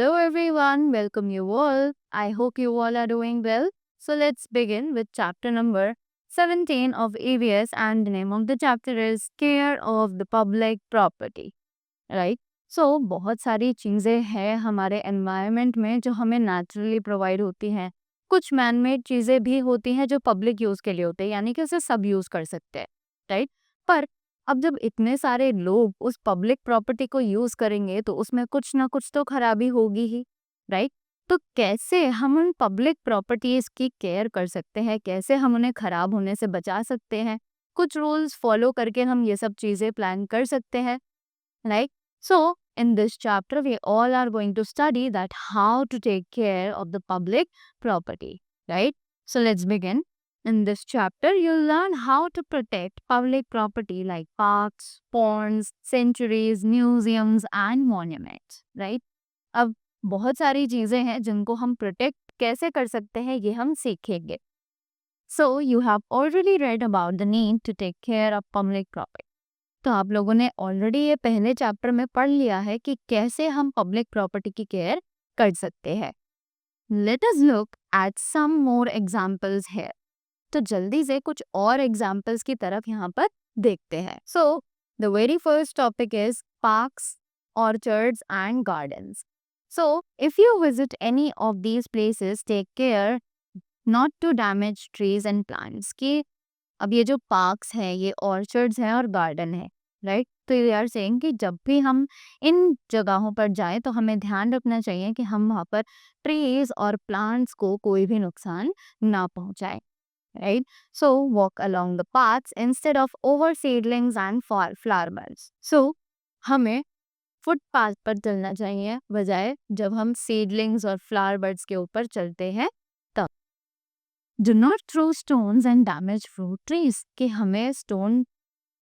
Hello everyone, welcome you all. I hope you all are doing well. So let's begin with chapter number 17 of EVS, and the name of the chapter is Care of the Public Property. Right so बहुत सारी चीज़ें हैं हमारे environment में जो हमें naturally provide होती हैं। कुछ मैन मेड चीज़ें भी होती हैं जो पब्लिक यूज़ के लिए होते हैं, यानी कि उसे सब यूज़ कर सकते हैं, राइट। पर अब जब इतने सारे लोग उस पब्लिक प्रॉपर्टी को यूज़ करेंगे तो उसमें कुछ ना कुछ तो खराबी होगी ही, राइट। तो कैसे हम उन पब्लिक प्रॉपर्टीज की केयर कर सकते हैं, कैसे हम उन्हें खराब होने से बचा सकते हैं, कुछ रूल्स फॉलो करके हम ये सब चीज़ें प्लान कर सकते हैं, right? So, in this chapter, we all are going to study that how to take care of the public property, right? So, let's begin. In this chapter, you'll learn how to protect public property like parks, ponds, sanctuaries, museums, and monuments, right? अब बहुत सारी चीज़ें हैं जिनको हम protect कैसे कर सकते हैं, ये हम सीखेंगे. So, you have already read about the need to take care of public property. तो आप लोगों ने ऑलरेडी ये पहले चैप्टर में पढ़ लिया है कि कैसे हम पब्लिक प्रॉपर्टी की केयर कर सकते हैं. Let us look at some more examples here. तो जल्दी से कुछ और एग्जांपल्स की तरफ यहाँ पर देखते हैं. So the very first topic is parks, orchards and gardens. So if you visit any of these places, take care not to damage trees and plants. कि अब ये जो पार्क्स हैं, ये ऑर्चर्ड्स हैं और गार्डन है, राइट. तो ये आर सेइंग कि जब भी हम इन जगहों पर जाएं तो हमें ध्यान रखना चाहिए कि हम वहाँ पर ट्रीज और प्लांट्स को कोई भी नुकसान ना पहुंचाएं, right. So walk along the paths instead of over seedlings and flower birds. So हमें फुटपाथ पर चलना चाहिए बजाय जब हम सीडलिंग्स और फ्लावर बर्ड्स के ऊपर चलते हैं. Do not throw stones and damage fruit trees. कि हमें स्टोन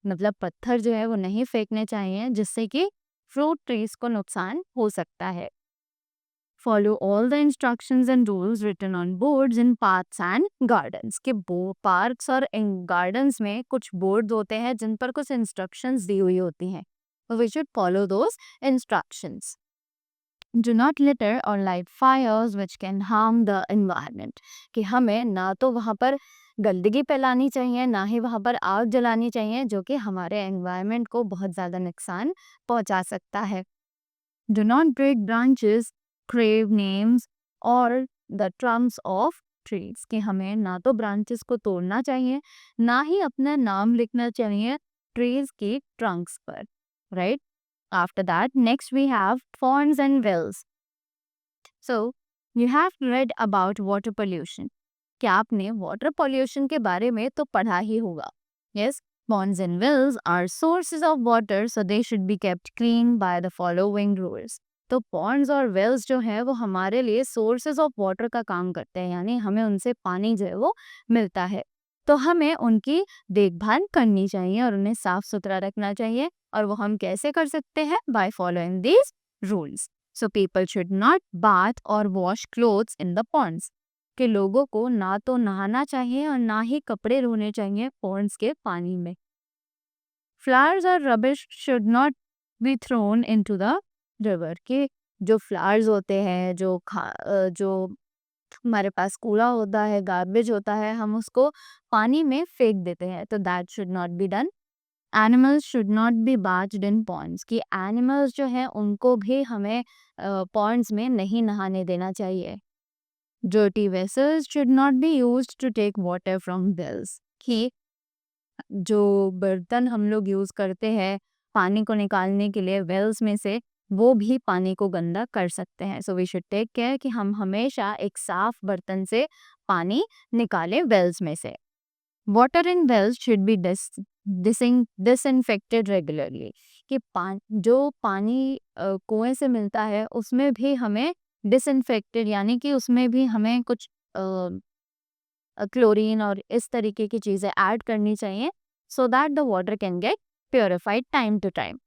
मतलब पत्थर जो है वो नहीं फेंकने चाहिए जिससे कि फ्रूट ट्रीज को नुकसान हो सकता है. Follow all the instructions and rules written on boards in parks and gardens. कि पार्क्स और गार्डन्स में कुछ बोर्ड होते हैं जिन पर कुछ इंस्ट्रक्शंस दी हुई होती हैं. We should follow those instructions. Do not litter or light fires which can harm the environment. कि हमें ना तो वहाँ पर गंदगी फैलानी चाहिए, ना ही वहाँ पर आग जलानी चाहिए जो कि हमारे एनवायरनमेंट को बहुत ज़्यादा नुकसान पहुँचा सकता है. Do not break branches, crave names or the trunks of trees. कि हमें ना तो ब्रांचेस को तोड़ना चाहिए, ना ही अपना नाम लिखना चाहिए ट्रीज की ट्रंक्स पर, right. After that, next we have ponds and wells. So, you have read about water pollution. क्या आपने water pollution के बारे में तो पढ़ा ही होगा. Yes, ponds and wells are sources of water, so they should be kept clean by the following rules. तो ponds और wells जो है वो हमारे लिए sources of water का काम करते हैं, यानी हमें उनसे पानी जो है वो मिलता है. तो हमें उनकी देखभाल करनी चाहिए और उन्हें साफ सुथरा रखना चाहिए. और वो हम कैसे कर सकते हैं? By following these rules. So people should not bath और wash clothes in the ponds. के लोगों को ना तो नहाना चाहिए और ना ही कपड़े धोने चाहिए पॉन्ड्स के पानी में. फ्लावर्स और rubbish should not be thrown into the river. के जो फ्लावर्स होते हैं, जो हमारे पास कूड़ा होता है, गार्बेज होता है, हम उसको पानी में फेंक देते हैं. तो that should not be done. Animals should not be bathed in ponds. कि एनिमल्स जो हैं उनको भी हमें पॉन्ड्स में नहीं नहाने देना चाहिए. Dirty vessels should not be used to take water from wells. कि जो बर्तन हम लोग यूज़ करते हैं पानी को निकालने के लिए वेल्स में से, वो भी पानी को गंदा कर सकते हैं. So we should take care कि हम हमेशा एक साफ बर्तन से पानी निकालें वेल्स में से. Water in wells should be disinfected regularly. कि जो पानी कुएं से मिलता है उसमें भी हमें डिसइंफेक्टेड, यानी कि उसमें भी हमें कुछ क्लोरीन और इस तरीके की चीज़ें ऐड करनी चाहिए so that the water can get purified time to time.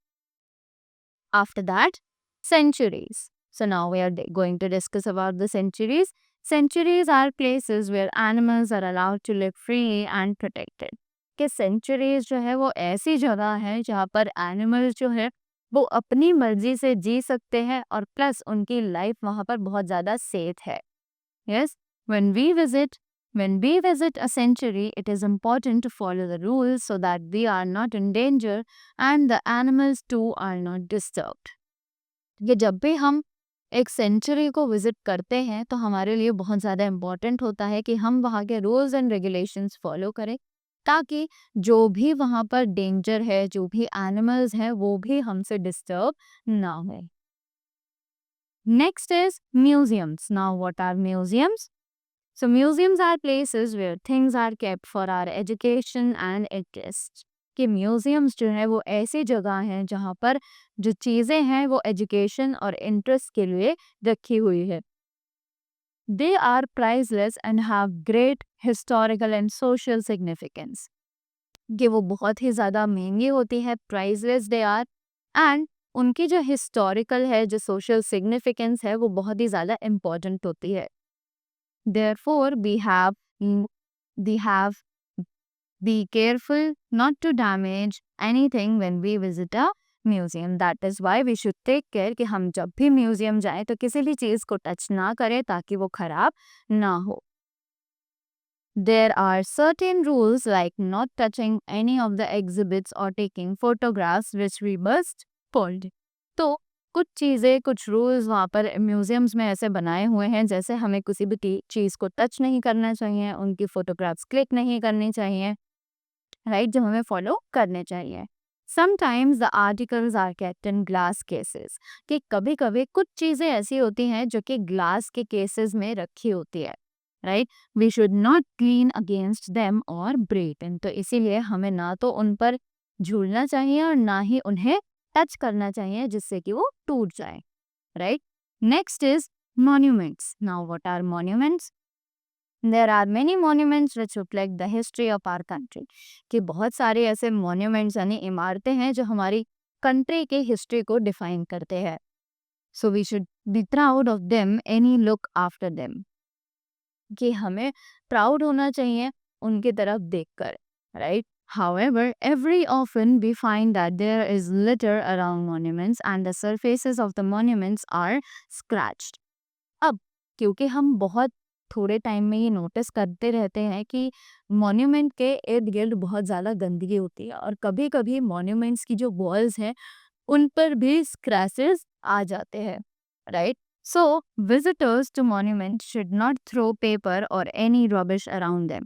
After that, sanctuaries. So now we are going to discuss about the sanctuaries. Sanctuaries are places where animals are allowed to live freely and protected. कि sanctuaries जो है वो ऐसी जगह है जहाँ पर animals जो है वो अपनी मर्जी से जी सकते हैं और प्लस उनकी लाइफ वहाँ पर बहुत ज़्यादा सेफ है। Yes, when we visit a sanctuary, it is important to follow the rules so that we are not in danger and the animals too are not disturbed. ये जब भी हम एक सेंचुरी को विजिट करते हैं तो हमारे लिए बहुत ज़्यादा इम्पोर्टेंट होता है कि हम वहाँ के रूल्स एंड रेगुलेशंस फॉलो करें, ताकि जो भी वहाँ पर डेंजर है, जो भी एनिमल्स हैं, वो भी हमसे डिस्टर्ब ना हो। Next is museums. Now, what are museums? So, museums are places where things are kept for our education and interest. कि म्यूजियम्स जो है वो ऐसी जगह हैं जहाँ पर जो चीज़ें हैं वो एजुकेशन और इंटरेस्ट के लिए रखी हुई है। They are priceless and have great historical and social significance. कि वो बहुत ही ज़्यादा महंगी होती है, प्राइसलेस दे आर, एंड उनकी जो हिस्टोरिकल है, जो सोशल सिग्निफिकेंस है, वो बहुत ही ज़्यादा इम्पोर्टेंट होती है। Therefore, we have be careful not to damage anything when we visit a museum. That is why we should take care कि हम जब भी म्यूजियम जाएं तो किसी भी चीज़ को टच ना करें ताकि वो खराब ना हो। There are certain rules like not touching any of the exhibits or taking photographs which we must follow. तो कुछ चीज़ें, कुछ रूल्स वहाँ पर म्यूजियम्स में ऐसे बनाए हुए हैं, जैसे हमें किसी भी चीज़ को टच नहीं करना चाहिए, उनकी फोटोग्राफ्स क्लिक नहीं करनी चाहिए, राइट, जो हमें फॉलो करने चाहिए। Sometimes the articles are kept in glass cases, कि कभी कभी कुछ चीज़ें ऐसी होती हैं जो कि ग्लास के केसेस में रखी होती है, right. We should not clean against them और ब्रेक इन, तो इसीलिए हमें ना तो उन पर झूलना चाहिए और ना ही उन्हें टच करना चाहिए जिससे कि वो टूट जाए, right. Next is monuments. Now what are monuments? There are many monuments which reflect the history of our country, कि बहुत सारे ऐसे मॉन्यूमेंट्स यानी इमारतें हैं जो हमारी कंट्री की हिस्ट्री को डिफाइन करते हैं। So we should be proud of them any look after them, कि हमें प्राउड होना चाहिए उनकी तरफ देखकर, right. However, every often we find that there is litter around monuments and the surfaces of the monuments are scratched. अब क्योंकि हम बहुत थोड़े टाइम में ये नोटिस करते रहते हैं कि मॉन्यूमेंट के इर्द गिर्द बहुत ज़्यादा गंदगी होती है और कभी कभी मॉन्यूमेंट्स की जो वॉल्स हैं उन पर भी स्क्रैचेस आ जाते हैं, right. So visitors to monument should not throw paper और एनी रबिश अराउंड देम,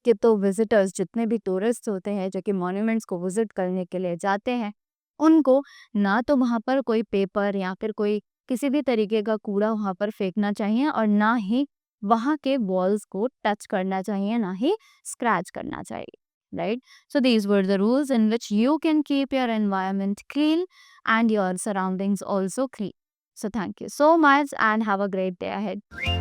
कि तो विजिटर्स जितने भी टूरिस्ट होते हैं जो कि मॉन्यूमेंट्स को विजिट करने के लिए जाते हैं, उनको ना तो वहाँ पर कोई पेपर या फिर कोई किसी भी तरीके का कूड़ा वहाँ पर फेंकना चाहिए और ना ही वहाँ के वॉल्स को टच करना चाहिए, ना ही स्क्रैच करना चाहिए, right. So these were the rules in which you can keep your environment clean and your surroundings also clean. So thank you so much and have a great day ahead.